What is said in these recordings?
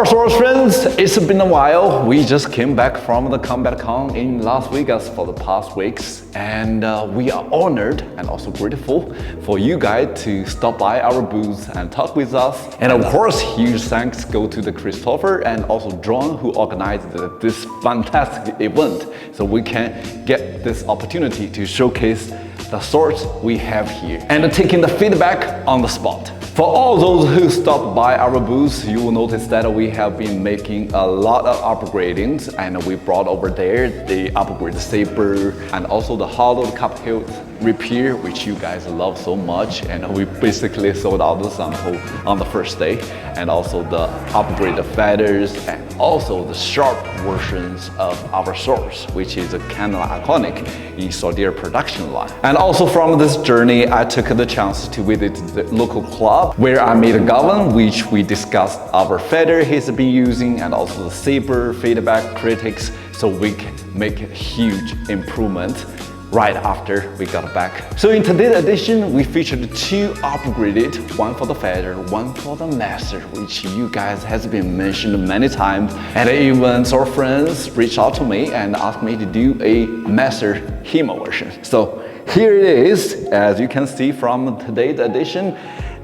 Alright, sword friends, it's been a while. We just came back from the CombatCon in Las Vegas for the past weeks, and we are honored and also grateful for you guys to stop by our booth and talk with us. And of course, huge thanks go to the Christopher and also John who organized this fantastic event, so we can get this opportunity to showcase the swords we have here and taking the feedback on the spot. For all those who stopped by our booth, you will notice that we have been making a lot of upgradings, and we brought over there the upgrade saber and also the hollowed cup hilt repair, which you guys love so much, and we basically sold out the sample on the first day, and also the upgraded feathers and also the sharp versions of our swords, which is kind of iconic in swordier production line. And also from this journey, I took the chance to visit the local club where I met Gavin, which we discussed our feather he's been using and also the saber feedback critics, so we can make a huge improvement right after we got back. So in today's edition, we featured two upgraded, one for the feather, one for the master, which you guys has been mentioned many times. And even our friends reached out to me and asked me to do a master Hema version. So here it is, as you can see from today's edition.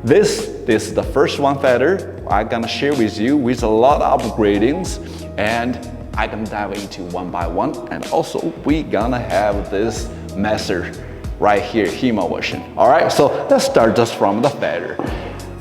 This is the first one feather I'm gonna share with you with a lot of upgradings, and I can dive into one by one. And also we gonna have this master right here, Hema version. All right, so let's start just from the feather.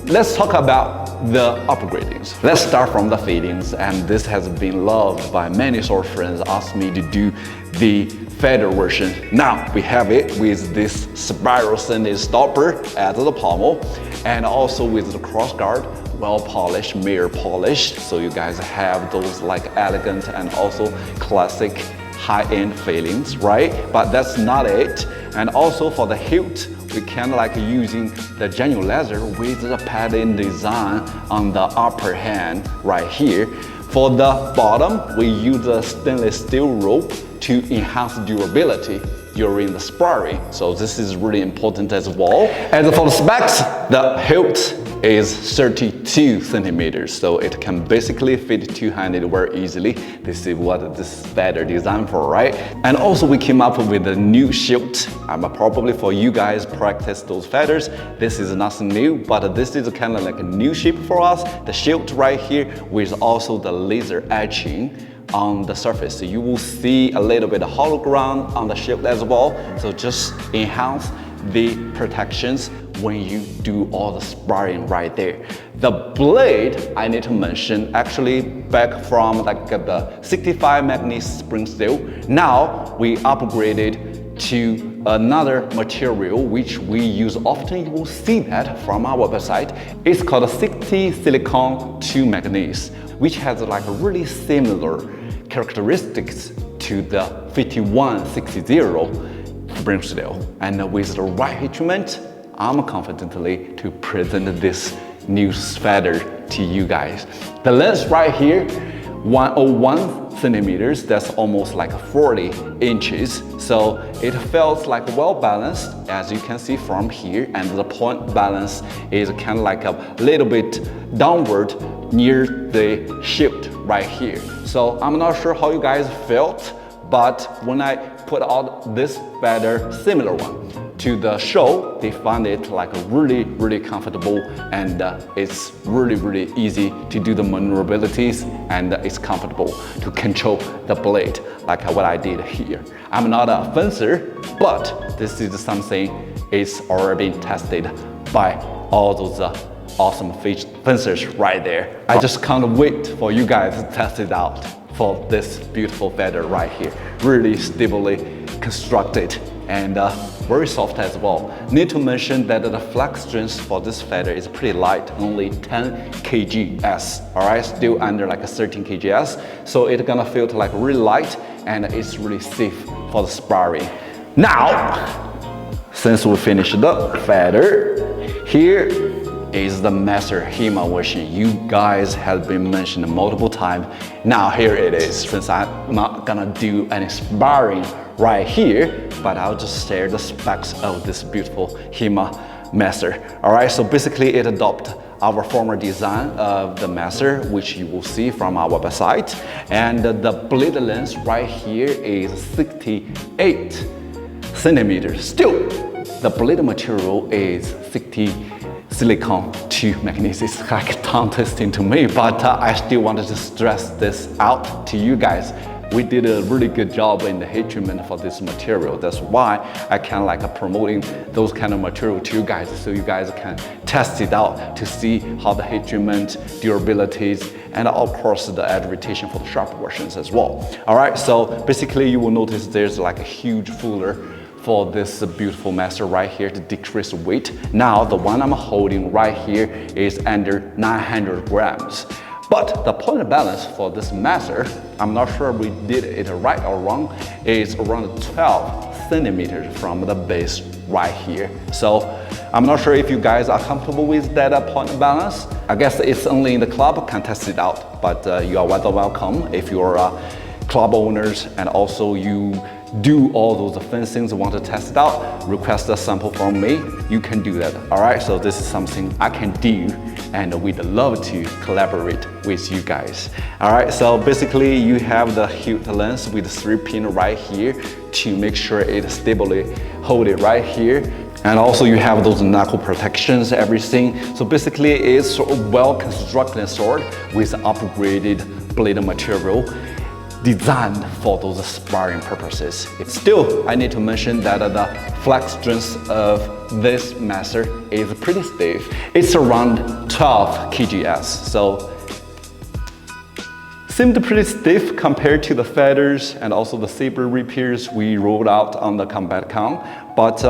Let's talk about the upgradings. Let's start from the fittings, and this has been loved by many sword friends. Asked me to do the feather version. Now we have it with this spiral sending stopper at the pommel, and also with the crossguard, well polished, mirror polished, so you guys have those like elegant and also classic high-end feelings, right? But that's not it. And also for the hilt, we kind of like using the genuine leather with the pattern design on the upper hand right here. For the bottom, we use a stainless steel rope to enhance durability during the sparring. So this is really important as well. As for the specs, the hilt is 32 centimeters, so it can basically fit two-handed very easily. This is what this feather designed for, right? And also we came up with a new shield. Probably for you guys practice those feathers, this is nothing new, but this is kind of like a new shape for us. The shield right here with also the laser etching on the surface. So you will see a little bit of hologram on the shield as well, so just enhance the protections when you do all the sparring right there. The blade, I need to mention, actually back from like the 65 magnesium spring steel. Now we upgraded to another material which we use often. You will see that from our website. It's called a 60 silicon 2 magnesium, which has like a really similar characteristics to the 5160 spring steel. And with the right instrument, I'm confidently to present this new feather to you guys. The length right here, 101 centimeters, that's almost like 40 inches. So it feels like well balanced, as you can see from here, and the point balance is kind of like a little bit downward near the shield right here. So I'm not sure how you guys felt, but when I put out this feather, similar one, to the show, they found it like really comfortable, and it's really easy to do the maneuverabilities, and it's comfortable to control the blade like what I did here. I'm not a fencer, but this is something is already been tested by all those awesome fencers right there. I just can't wait for you guys to test it out for this beautiful feather right here. Really stably constructed and very soft as well. Need to mention that the flex strength for this feather is pretty light, only 10 kgs, all right? Still under like a 13 kgs. So it's gonna feel like really light, and it's really safe for the sparring. Now, since we finished the feather, here is the master Hema version. You guys have been mentioned multiple times. Now here it is. Since I'm not gonna do any sparring right here, but I'll just share the specs of this beautiful Hema master. All right, so basically it adopts our former design of the master, which you will see from our website. And the blade length right here is 68 centimeters. Still, the blade material is 60 silicone to magnesium. It's like tongue twisting to me, but I still wanted to stress this out to you guys. We did a really good job in the heat treatment for this material. That's why I kind of like promoting those kind of material to you guys, so you guys can test it out to see how the heat treatment, durabilities, and of course the edge rotation for the sharp versions as well. All right, so basically you will notice there's like a huge fuller for this beautiful master right here to decrease weight. Now the one I'm holding right here is under 900 grams. But the point of balance for this master, I'm not sure we did it right or wrong, is around 12 centimeters from the base right here. So I'm not sure if you guys are comfortable with that point of balance. I guess it's only in the club can test it out, but you are welcome if you're club owners and also you do all those fencings, want to test it out, request a sample from me, you can do that. All right, so this is something I can do and we'd love to collaborate with you guys. All right, so basically you have the hilt length with 3 pin right here to make sure it stably hold it right here. And also you have those knuckle protections, everything. So basically it's sort of well-constructed sword with upgraded blade material, designed for those sparring purposes. Still, I need to mention that the flex strength of this master is pretty stiff. It's around 12 kgs, so seemed pretty stiff compared to the feathers and also the saber rapiers we rolled out on the CombatCon. But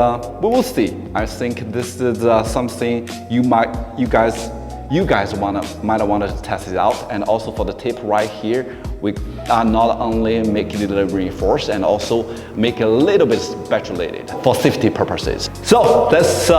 we will see. I think this is something you guys might want to test it out. And also for the tip right here, we are not only making it reinforced and also make it a little bit spatulated for safety purposes. So that's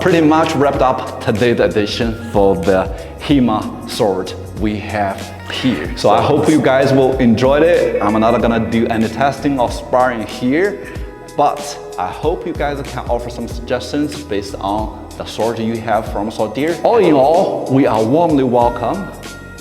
pretty much wrapped up today's edition for the Hema sword we have here. So I hope you guys will enjoy it. I'm not gonna do any testing or sparring here, but I hope you guys can offer some suggestions based on the sword you have from Swordier. All in all, we are warmly welcome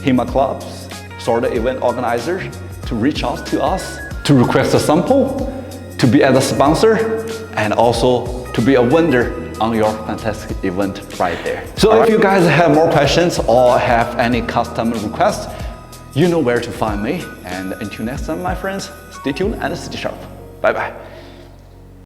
Hema clubs, sword event organizers to reach out to us, to request a sample, to be as a sponsor, and also to be a vendor on your fantastic event right there. So if you guys have more questions or have any custom requests, you know where to find me. And until next time, my friends, stay tuned and stay sharp. Bye bye.